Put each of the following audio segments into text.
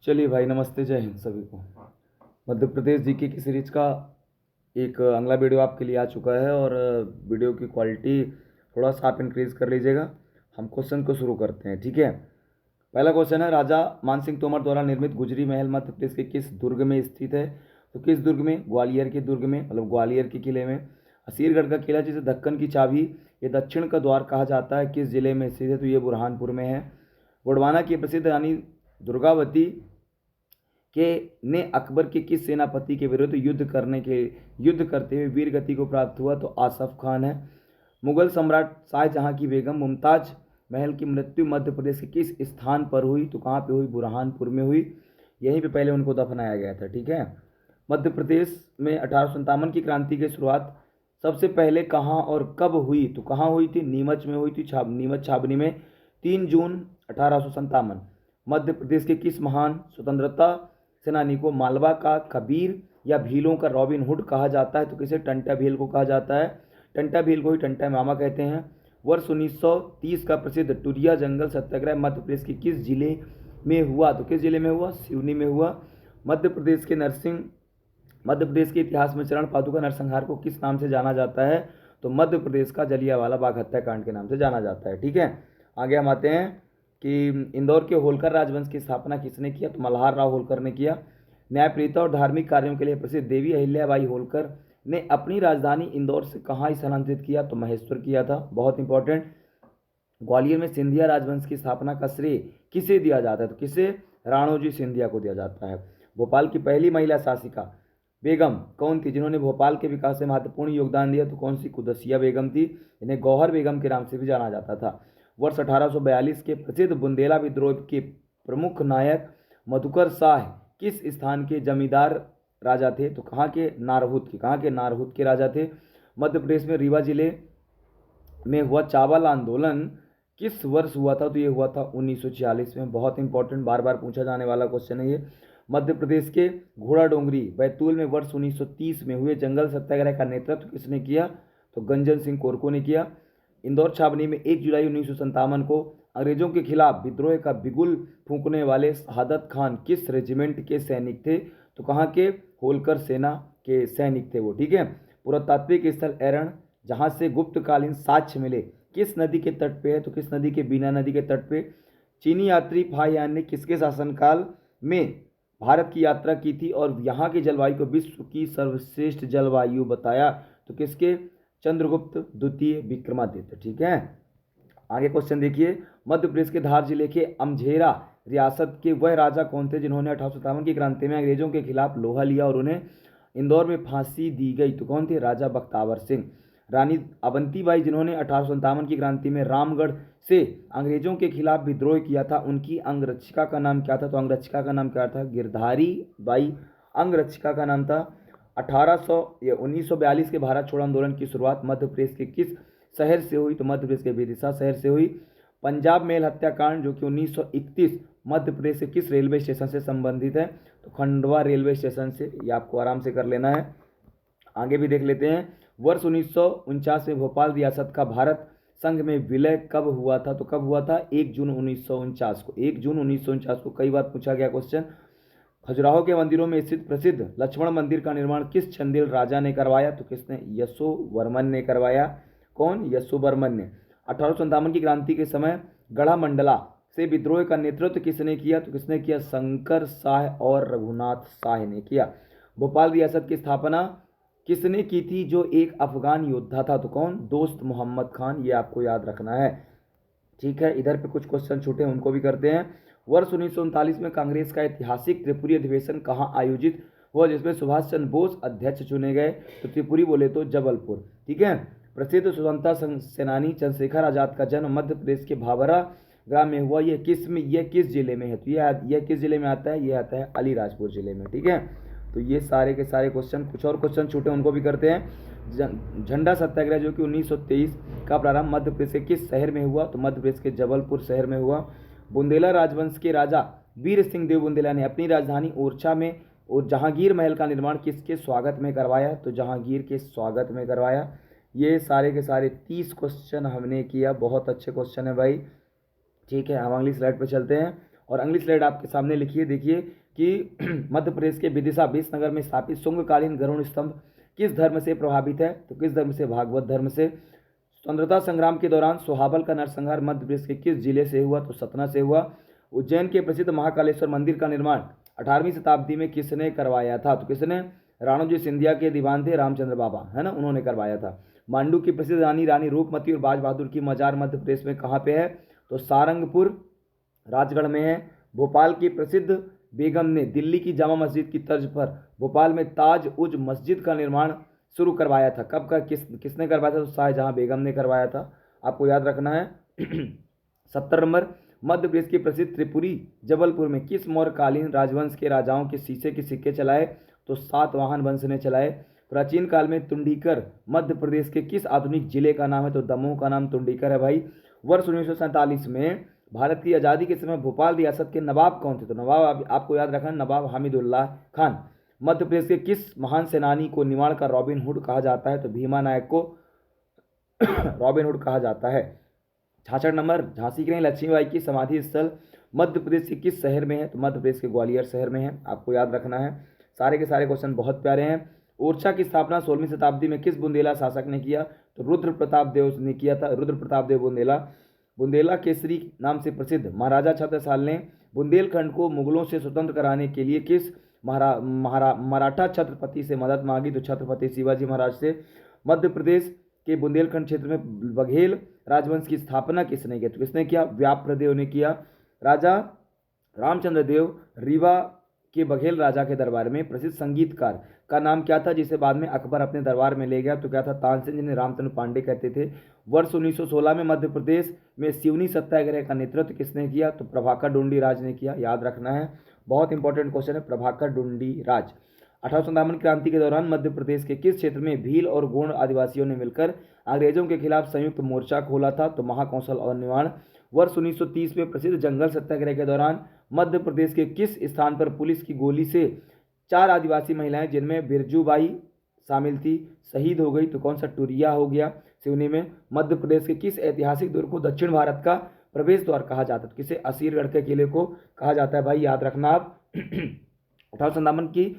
चलिए भाई, नमस्ते, जय हिंद सभी को। मध्य प्रदेश जीके की सीरीज का एक अगला वीडियो आपके लिए आ चुका है और वीडियो की क्वालिटी थोड़ा सा आप इंक्रीज कर लीजिएगा। हम क्वेश्चन को शुरू करते हैं, ठीक है। पहला क्वेश्चन है, राजा मानसिंह तोमर द्वारा निर्मित गुजरी महल मध्य प्रदेश के किस दुर्ग में स्थित है? तो किस दुर्ग में? ग्वालियर के दुर्ग में, मतलब ग्वालियर के किले में। असीरगढ़ का किला जिसे दक्कन की चाबी ये दक्षिण का द्वार कहा जाता है, किस जिले में स्थित है? तो ये बुरहानपुर में है। गोंडवाना की प्रसिद्ध रानी दुर्गावती के ने अकबर के किस सेनापति के विरुद्ध युद्ध करते हुए वीर गति को प्राप्त हुआ? तो आसफ खान है। मुगल सम्राट शाहजहां की बेगम मुमताज महल की मृत्यु मध्य प्रदेश के किस स्थान पर हुई? तो कहाँ पे हुई? बुरहानपुर में हुई। यहीं पे पहले उनको दफनाया गया था, ठीक है। मध्य प्रदेश में 1857 की क्रांति की शुरुआत सबसे पहले कहाँ और कब हुई? तो कहाँ हुई थी? नीमच में हुई थी, नीमच छावनी में, 3 जून 1857। मध्य प्रदेश के किस महान स्वतंत्रता सेनानी को मालवा का कबीर या भीलों का रॉबिन हुड कहा जाता है? तो किसे? टंटा भील को कहा जाता है। टंटा भील को ही टंटा मामा कहते हैं। वर्ष 1930 का प्रसिद्ध टुरिया जंगल सत्याग्रह मध्य प्रदेश के किस जिले में हुआ? तो किस जिले में हुआ? सिवनी में हुआ। मध्य प्रदेश के इतिहास में चरण पादुका नरसंहार को किस नाम से जाना जाता है? तो मध्य प्रदेश का जलियांवाला बाग हत्याकांड के नाम से जाना जाता है, ठीक है। आगे हम आते हैं कि इंदौर के होलकर राजवंश की स्थापना किसने किया? तो मल्हार राव होलकर ने किया। न्यायप्रियता और धार्मिक कार्यों के लिए प्रसिद्ध देवी अहिल्याबाई होलकर ने अपनी राजधानी इंदौर से कहाँ स्थानांतरित किया? तो महेश्वर किया था, बहुत इंपॉर्टेंट। ग्वालियर में सिंधिया राजवंश की स्थापना का श्रेय किसे दिया जाता है? तो किसे? राणोजी सिंधिया को दिया जाता है। भोपाल की पहली महिला शासिका बेगम कौन थी जिन्होंने भोपाल के विकास में महत्वपूर्ण योगदान दिया? तो कौन सी? कुदसिया बेगम थी। इन्हें गौहर बेगम के नाम से भी जाना जाता था। वर्ष 1842 के प्रसिद्ध बुंदेला विद्रोह के प्रमुख नायक मधुकर शाह किस स्थान के जमींदार राजा थे? तो कहाँ के? नारहुत के राजा थे। मध्य प्रदेश में रीवा जिले में हुआ चावल आंदोलन किस वर्ष हुआ था? तो ये हुआ था 1946 में। बहुत इंपॉर्टेंट, बार बार पूछा जाने वाला क्वेश्चन है ये। मध्य प्रदेश के घोड़ा डोंगरी बैतूल में वर्ष 1930 में हुए जंगल सत्याग्रह का नेतृत्व किसने किया? तो गंजन सिंह कोरको ने किया। इंदौर छावनी में 1 जुलाई 1957 को अंग्रेजों के खिलाफ विद्रोह का बिगुल फूंकने वाले शहादत खान किस रेजिमेंट के सैनिक थे? तो कहाँ के? होलकर सेना के सैनिक थे वो, ठीक है। पुरातात्विक स्थल एरण जहाँ से गुप्तकालीन साक्ष्य मिले किस नदी के तट पे है? तो किस नदी के? बीना नदी के तट पे। चीनी यात्री फाहियान ने किसके शासनकाल में भारत की यात्रा की थी और यहाँ की जलवायु को विश्व की सर्वश्रेष्ठ जलवायु बताया? तो किसके? चंद्रगुप्त द्वितीय विक्रमादित्य, ठीक है। आगे क्वेश्चन देखिए, मध्य प्रदेश के धार जिले के अमझेरा रियासत के वह राजा कौन थे जिन्होंने 1857 की क्रांति में अंग्रेजों के खिलाफ लोहा लिया और उन्हें इंदौर में फांसी दी गई? तो कौन थे? राजा बख्तावर सिंह। रानी अवंतीबाई जिन्होंने 1857 की क्रांति में रामगढ़ से अंग्रेजों के खिलाफ विद्रोह किया था, उनकी अंगरक्षिका का नाम क्या था? तो अंगरक्षिका का नाम क्या था? गिरधारी बाई अंगरक्षिका का नाम था। 1942 के भारत छोड़ो आंदोलन की शुरुआत मध्य प्रदेश के किस शहर से हुई? तो मध्य प्रदेश के विदिशा शहर से हुई। पंजाब मेल हत्याकांड जो कि 1931 मध्य प्रदेश के किस रेलवे स्टेशन से संबंधित है? तो खंडवा रेलवे स्टेशन से। ये आपको आराम से कर लेना है। आगे भी देख लेते हैं। वर्ष 1949 में भोपाल रियासत का भारत संघ में विलय कब हुआ था? तो कब हुआ था? 1 जून 1949 को। 1 जून 1949 को कई बार पूछा गया क्वेश्चन। खजुराहो के मंदिरों में स्थित प्रसिद्ध लक्ष्मण मंदिर का निर्माण किस चंदेल राजा ने करवाया? तो किसने? यशोवर्मन ने करवाया। कौन? यशोवर्मन ने। 1857 की क्रांति के समय गढ़ा मंडला से विद्रोह का नेतृत्व किसने किया? तो किसने किया? शंकर शाह और रघुनाथ शाह ने किया। भोपाल रियासत की स्थापना किसने की थी जो एक अफगान योद्धा था? तो कौन? दोस्त मोहम्मद खान। ये आपको याद रखना है, ठीक है। इधर पे कुछ क्वेश्चन छूटे उनको भी करते हैं। वर्ष 1939 में कांग्रेस का ऐतिहासिक त्रिपुरी अधिवेशन कहाँ आयोजित हुआ जिसमें सुभाष चंद्र बोस अध्यक्ष चुने गए? तो त्रिपुरी बोले तो जबलपुर, ठीक है। प्रसिद्ध स्वतंत्रता सेनानी चंद्रशेखर आजाद का जन्म मध्य प्रदेश के भावरा ग्राम में हुआ। यह किस जिले में है? तो यह किस जिले में आता है? यह आता है अलीराजपुर जिले में, ठीक है। तो ये सारे के सारे क्वेश्चन, कुछ और क्वेश्चन छूटे उनको भी करते हैं। झंडा सत्याग्रह जो कि 1923 का प्रारंभ मध्य प्रदेश के किस शहर में हुआ? तो मध्य प्रदेश के जबलपुर शहर में हुआ। बुंदेला राजवंश के राजा वीर सिंह देव बुंदेला ने अपनी राजधानी ओरछा में और जहांगीर महल का निर्माण किसके स्वागत में करवाया? तो जहांगीर के स्वागत में करवाया। ये सारे के सारे 30 क्वेश्चन हमने किया। बहुत अच्छे क्वेश्चन है भाई, ठीक है। हम अगली स्लाइड पर चलते हैं और अगली स्लाइड आपके सामने लिखिए, देखिए कि मध्य प्रदेश के विदिशा विसनगर में स्थापित शुंगकालीन गरुड़ स्तंभ किस धर्म से प्रभावित है? तो किस धर्म से? भागवत धर्म से। स्वतंत्रता संग्राम के दौरान सोहाबल का नरसंहार मध्य प्रदेश के किस जिले से हुआ? तो सतना से हुआ। उज्जैन के प्रसिद्ध महाकालेश्वर मंदिर का निर्माण 18वीं शताब्दी में किसने करवाया था? तो किसने? राणोजी सिंधिया के दीवान थे रामचंद्र बाबा, है ना, उन्होंने करवाया था। मांडू की प्रसिद्ध रानी रानी रूपमती और बाज बहादुर की मजार मध्य प्रदेश में कहाँ पे है? तो सारंगपुर राजगढ़ में है। भोपाल की प्रसिद्ध बेगम ने दिल्ली की जामा मस्जिद की तर्ज पर भोपाल में ताज उज मस्जिद का निर्माण शुरू करवाया था। कब का? किसने करवाया था? तो शाहजहां बेगम ने करवाया था, आपको याद रखना है। 70 नंबर, मध्य प्रदेश की प्रसिद्ध त्रिपुरी जबलपुर में किस मौर्यकालीन राजवंश के राजाओं के शीशे के सिक्के चलाए? तो सातवाहन वंश ने चलाए। प्राचीन काल में तुंडीकर मध्य प्रदेश के किस आधुनिक जिले का नाम है? तो दमोह का नाम तुंडीकर है भाई। वर्ष 1947 में भारत की आज़ादी के समय भोपाल रियासत के नवाब कौन थे? तो नवाब आपको याद रखना, नवाब हामिदुल्लाह खान। मध्य प्रदेश के किस महान सेनानी को निमाड़ का रॉबिन हुड कहा जाता है? तो भीमा नायक को रॉबिन हुड कहा जाता है। 66 नंबर, झांसी की रानी लक्ष्मीबाई की समाधि स्थल मध्य प्रदेश के किस शहर में है? तो मध्य प्रदेश के ग्वालियर शहर में है, आपको याद रखना है। सारे के सारे क्वेश्चन बहुत प्यारे हैं। ओरछा की स्थापना 16वीं शताब्दी में किस बुंदेला शासक ने किया? तो रुद्र प्रताप देव ने किया था, रुद्र प्रताप देव बुंदेला। बुंदेला केसरी नाम से प्रसिद्ध महाराजा छत्रसाल ने बुंदेलखंड को मुगलों से स्वतंत्र कराने के लिए किस मराठा छत्रपति से मदद मांगी? तो छत्रपति शिवाजी महाराज से। मध्य प्रदेश के बुंदेलखंड क्षेत्र में बघेल राजवंश की स्थापना किसने किया? तो किसने किया? व्याप्रदेव ने किया। राजा रामचंद्र देव रीवा के बघेल राजा के दरबार में प्रसिद्ध संगीतकार का नाम क्या था जिसे बाद में अकबर अपने दरबार में ले गया? तो क्या था? तानसेन, जिन्हें रामचंद्र पांडे कहते थे। वर्ष 1916 में मध्य प्रदेश में सिवनी सत्याग्रह का नेतृत्व किसने किया? तो प्रभाकर डुंडी राज ने किया, याद रखना है, बहुत इंपॉर्टेंट क्वेश्चन है, प्रभाकर डुंडी राज। 1857 क्रांति के दौरान मध्य प्रदेश के किस क्षेत्र में भील और गोंड आदिवासियों ने मिलकर अंग्रेजों के खिलाफ संयुक्त मोर्चा खोला था? तो महाकौशल और निवाण। वर्ष 1930 में प्रसिद्ध जंगल सत्याग्रह के दौरान मध्य प्रदेश के किस स्थान पर पुलिस की गोली से 4 आदिवासी महिलाएं जिनमें बिरजूबाई शामिल थी शहीद हो गई? तो कौन सा? टुरिया हो गया सिवनी में। मध्य प्रदेश के किस ऐतिहासिक दुर्ग को दक्षिण भारत का प्रवेश द्वार कहा जाता है? किसे? असीरगढ़ के किले को कहा जाता है भाई, याद रखना आप। 1857 की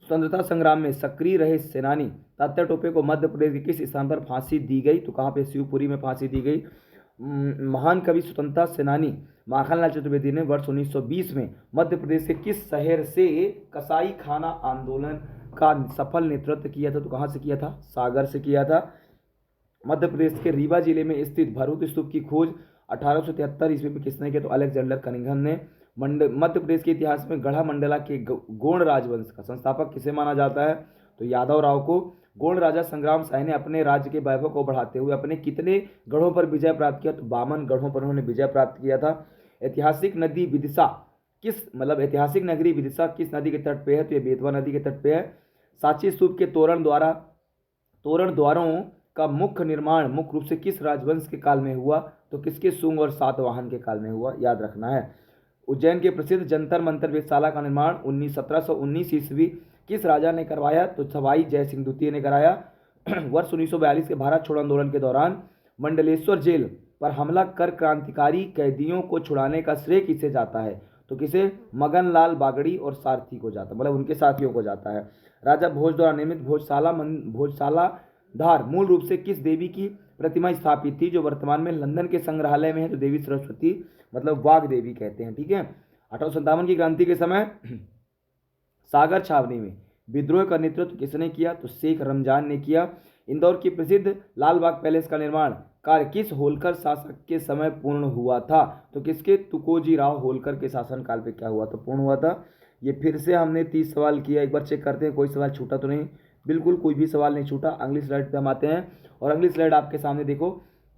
स्वतंत्रता संग्राम में सक्रिय रहे सेनानी तात्या टोपे को मध्य प्रदेश के किस स्थान पर फांसी दी गई? तो कहाँ पे? शिवपुरी में फांसी दी गई। महान कवि स्वतंत्रता सेनानी माखनलाल चतुर्वेदी ने वर्ष 1920 में मध्य प्रदेश के किस शहर से कसाई खाना आंदोलन का सफल नेतृत्व किया था? तो कहाँ से किया था? सागर से किया था। मध्य प्रदेश के रीवा जिले में स्थित भरूच स्तूप की खोज 1873 ईस्वी में किसने किया? तो अलेक्जेंडर कनिंघम ने। मध्य प्रदेश के इतिहास में गढ़ा मंडला के गोंड राजवंश का संस्थापक किसे माना जाता है? तो यादव राव को। गोंड राजा संग्राम शाह ने अपने राज्य के वैभव को बढ़ाते हुए अपने कितने गढ़ों पर विजय प्राप्त किया? तो 52 गढ़ों पर उन्होंने विजय प्राप्त किया था। ऐतिहासिक नदी विदिशा ऐतिहासिक नगरी विदिशा किस नदी के तट पे है? तो ये बेतवा नदी के तट पे है। सांची स्तूप के तोरण द्वारों का मुख्य निर्माण मुख्य रूप से किस राजवंश के काल में हुआ? तो किसके? शुंग और सातवाहन के काल में हुआ, याद रखना है। उज्जैन के प्रसिद्ध जंतर मंतर वेधशाला का निर्माण 1719 ईस्वी किस राजा ने करवाया? तो सवाई जय सिंह द्वितीय ने कराया। वर्ष 1942 के भारत छोड़ो आंदोलन के दौरान मंडलेश्वर जेल पर हमला कर क्रांतिकारी कैदियों को छुड़ाने का श्रेय किसे जाता है? तो किसे? मगन लाल बागड़ी और सारथी को जाता, मतलब उनके साथियों को जाता है। राजा भोज द्वारा निर्मित भोजशाला धार मूल रूप से किस देवी की प्रतिमा स्थापित थी जो वर्तमान में लंदन के संग्रहालय में है? तो देवी सरस्वती, मतलब वाघ देवी कहते हैं, ठीक है। 1857 की क्रांति के समय सागर छावनी में विद्रोह का नेतृत्व किसने किया? तो शेख रमजान ने किया। इंदौर की प्रसिद्ध लाल बाग पैलेस का निर्माण कार्य किस होलकर शासक के समय पूर्ण हुआ था? तो किसके? तुकोजी राव होलकर के शासनकाल पे क्या हुआ था? पूर्ण हुआ था। ये फिर से हमने 30 सवाल किया, एक बार चेक करते हैं कोई सवाल छूटा तो नहीं। बिल्कुल कोई भी सवाल नहीं छूटा। अगली स्लाइड पे हम आते हैं और अगली स्लाइड आपके सामने देखो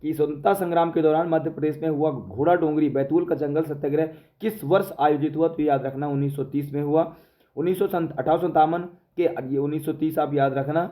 कि स्वतंत्रता संग्राम के दौरान मध्य प्रदेश में हुआ घोड़ा डोंगरी बैतूल का जंगल सत्याग्रह किस वर्ष आयोजित हुआ? तो याद रखना 1930 में हुआ। 1857 के ये 1930 आप याद रखना।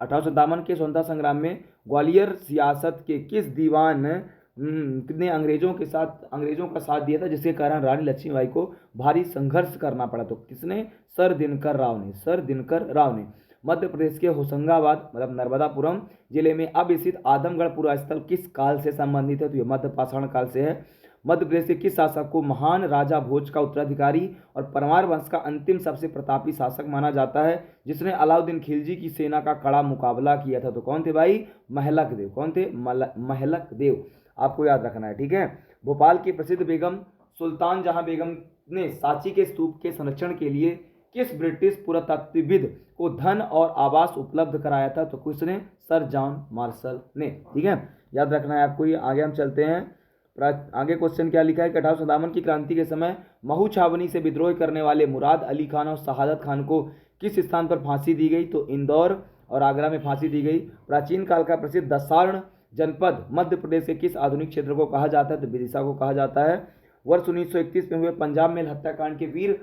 1857 के स्वतंत्रता संग्राम में ग्वालियर सियासत के किस दीवान ने अंग्रेजों का साथ दिया था जिसके कारण रानी लक्ष्मीबाई को भारी संघर्ष करना पड़ा? तो किसने? सर दिनकर राव ने। मध्य प्रदेश के होशंगाबाद मतलब नर्मदापुरम जिले में अब स्थित आदमगढ़ पुरा स्थल किस काल से संबंधित है? तो ये मध्य पाषाण काल से है। मध्य प्रदेश के किस शासक को महान राजा भोज का उत्तराधिकारी और परमार वंश का अंतिम सबसे प्रतापी शासक माना जाता है, जिसने अलाउद्दीन खिलजी की सेना का कड़ा मुकाबला किया था? तो कौन थे भाई? महलक देव। कौन थे? महलक देव। आपको याद रखना है, ठीक है। भोपाल की प्रसिद्ध बेगम सुल्तान जहां बेगम ने सांची के स्तूप के संरक्षण के लिए किस ब्रिटिश पुरातत्वविद को धन और आवास उपलब्ध कराया था? तो किसने? सर जॉन मार्शल ने, ठीक है। याद रखना है आपको ये। आगे हम चलते हैं। आगे क्वेश्चन क्या लिखा है कि 1857 की क्रांति के समय महू छावनी से विद्रोह करने वाले मुराद अली खान और शहादत खान को किस स्थान पर फांसी दी गई? तो इंदौर और आगरा में फांसी दी गई। प्राचीन काल का प्रसिद्ध दसार्ण जनपद मध्य प्रदेश के किस आधुनिक क्षेत्र को कहा जाता है? तो विदिशा को कहा जाता है। वर्ष 1931 में हुए पंजाब मेल हत्याकांड के वीर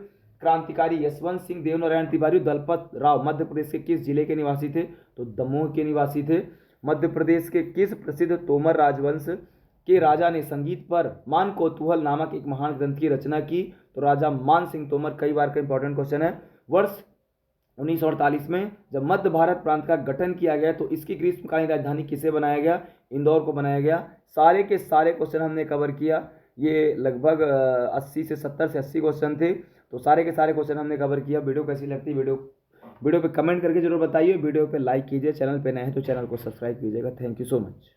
क्रांतिकारी यशवंत सिंह देवनारायण तिवारी दलपत राव मध्य प्रदेश के किस जिले के निवासी थे? तो दमोह के निवासी थे। मध्य प्रदेश के किस प्रसिद्ध तोमर राजवंश के राजा ने संगीत पर मान कौतूहल नामक एक महान ग्रंथ की रचना की? तो राजा मान सिंह तोमर। कई बार का इंपॉर्टेंट क्वेश्चन है। वर्ष 1948 में जब मध्य भारत प्रांत का गठन किया गया तो इसकी ग्रीष्मकालीन राजधानी किसे बनाया गया? इंदौर को बनाया गया। सारे के सारे क्वेश्चन हमने कवर किया। ये लगभग 80 से 70 से 80 क्वेश्चन थे, तो सारे के सारे क्वेश्चन हमने कवर किया। वीडियो कैसी लगती है वीडियो पे कमेंट करके जरूर बताइए। वीडियो पे लाइक कीजिए। चैनल पे नए हैं तो चैनल को सब्सक्राइब कीजिएगा। Thank you so much.